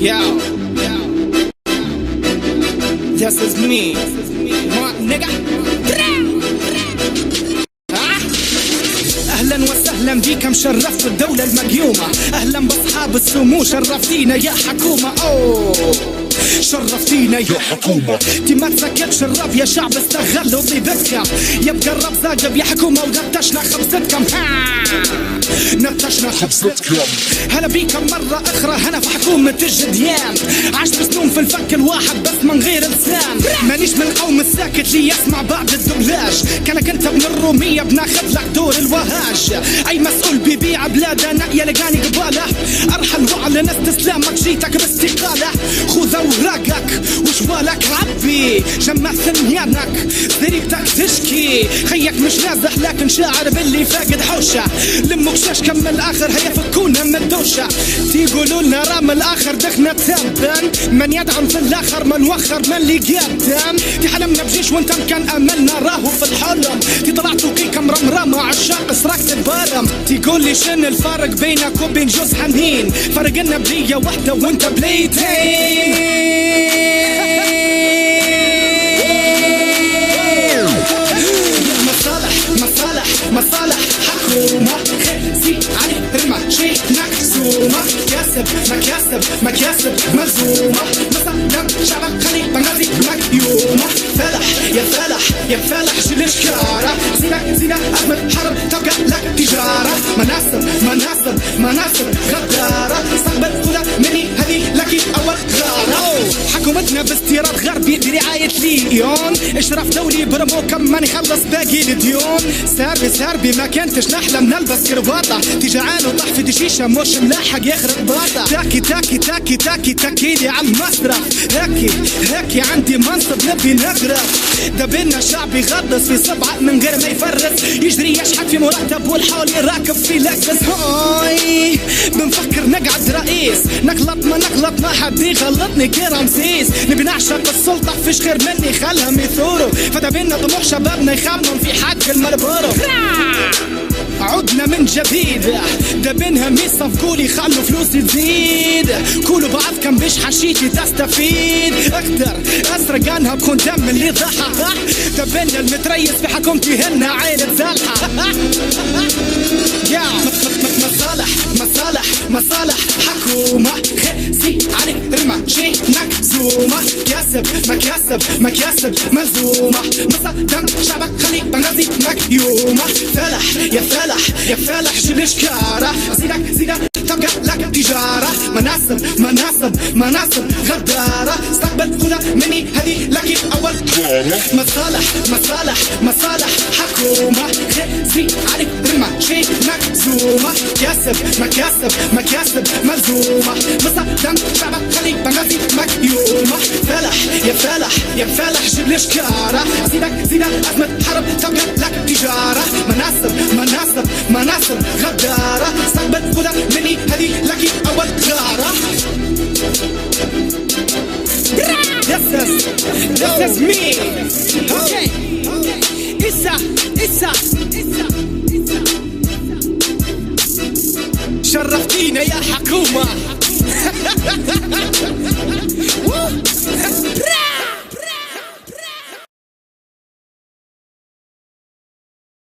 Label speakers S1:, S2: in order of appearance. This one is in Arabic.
S1: Yo, this is me, what nigga? اهلا وسهلا بيكم، شرفتوا الدولة المقيومة. اهلا باصحاب السمو، شرفتينا يا حكومة. اوه شرفتينا يا حكومة. تي ما تسكتش الراب يا شعب، استغلوا طيبتكم. يبقى الراب زاجب يا حكومة، ونتشنا خبزتكم. نتشنا خبزتكم. هلا بيكم مرة أخرى هنا في حكومة الجديان. 10 سنين في الفك الواحد بس من غير لسان. مانيش من القوم الساكت لي يسمع بعد الدبلاج. كانك انت من الرومية بناخذ لك دور الوهاج. اي مسؤول بيبيع بلادنا يلقاني قباله. ارحل واعلن استسلامك، جيتك باستقالة. خذ اوراقك وشوالك عبي، جمع ثنيانك طريقتك تشكي. خيك مش نازح لكن شاعر باللي فاقد حوشة. لمك شاش كم الاخر هيفكونا من الدوشة. تيقولوا لنا رام الاخر دخنا تبان. من يدعم في الاخر من وخر من اللي قدام. تي حلمنا بجيش وانت كان املنا راهو في الحلم. تي طلعتوا كيكم رمرامة عشاق سرقت البرم. تيقول لي شن الفرق بينك وبين جوز حنين؟ فرقنا بلية واحدة وانت بليتين. مصالح حكومة، خزي علي رمى شي مكسومة. مكاسب ملزومة. مصدم شعبك خلي بنغازي مكيومة. يا فالح شيل الشكارة. زينة أحمد حرب تبقى لك تجارة. مناصب غدارة. استقبل خذها مني هذه لك أول غارة. حكومتنا باستيراد غربي برعاية ليون. اشراف دولي برمو كم ما نخلص باقي الديون. ساربي ما كنتش نحلم نلبس كرباطة. تجعان وطح في دشيشة مش ملاحق يخرب باطة. تاكي لي على المسرح. هاكي عندي منصب نبي نغرف. دبنا شعبي غطس في سبعة من غير ما يفرس. يجري يشحت في مرتب والحولي راكب في لكس. هاي بنفكر نقعد رئيس. نغلط ما حد يغلطني كرمسيس. نبي نعشق السلطة فيش خير مني خلهم يثوروا. فدبنا طموح شبابنا يخمم في حق المربورو. عدنا من جديد، دبنهم يصفقولي خلوا فلوسي تزيد. كلوا بعضكم بيش حشيتي تستفيد. اقدر اسرق عنها بخون دم اللي ضحى. دبنا المتريس في حكومتي هنا عيلة زلحة. مصالح حكومة، خزي علي رمى شي مكسومة. مكاسب ملزومة. مصدم شعبك خلي بنغازي مكيومة. يا فالح شيل الشكارة. زينة تبقى لك تجارة. مناصب غدارة. استقبل خذها مني هذه لك أول غارة. مصالح حكومة، خزي علي رمى شي مكسومة. مكاسب ملزومة. مصدم شعبك خلي بنغازي مكيومة. يا فالح شيل الشكارة. زينة أحمد حرب تبقى لك تجارة. مناصب غدارة. استقبل خذها مني هذه لك أول غارة. This is me. Okay. إسا شرفتينا يا حكومة.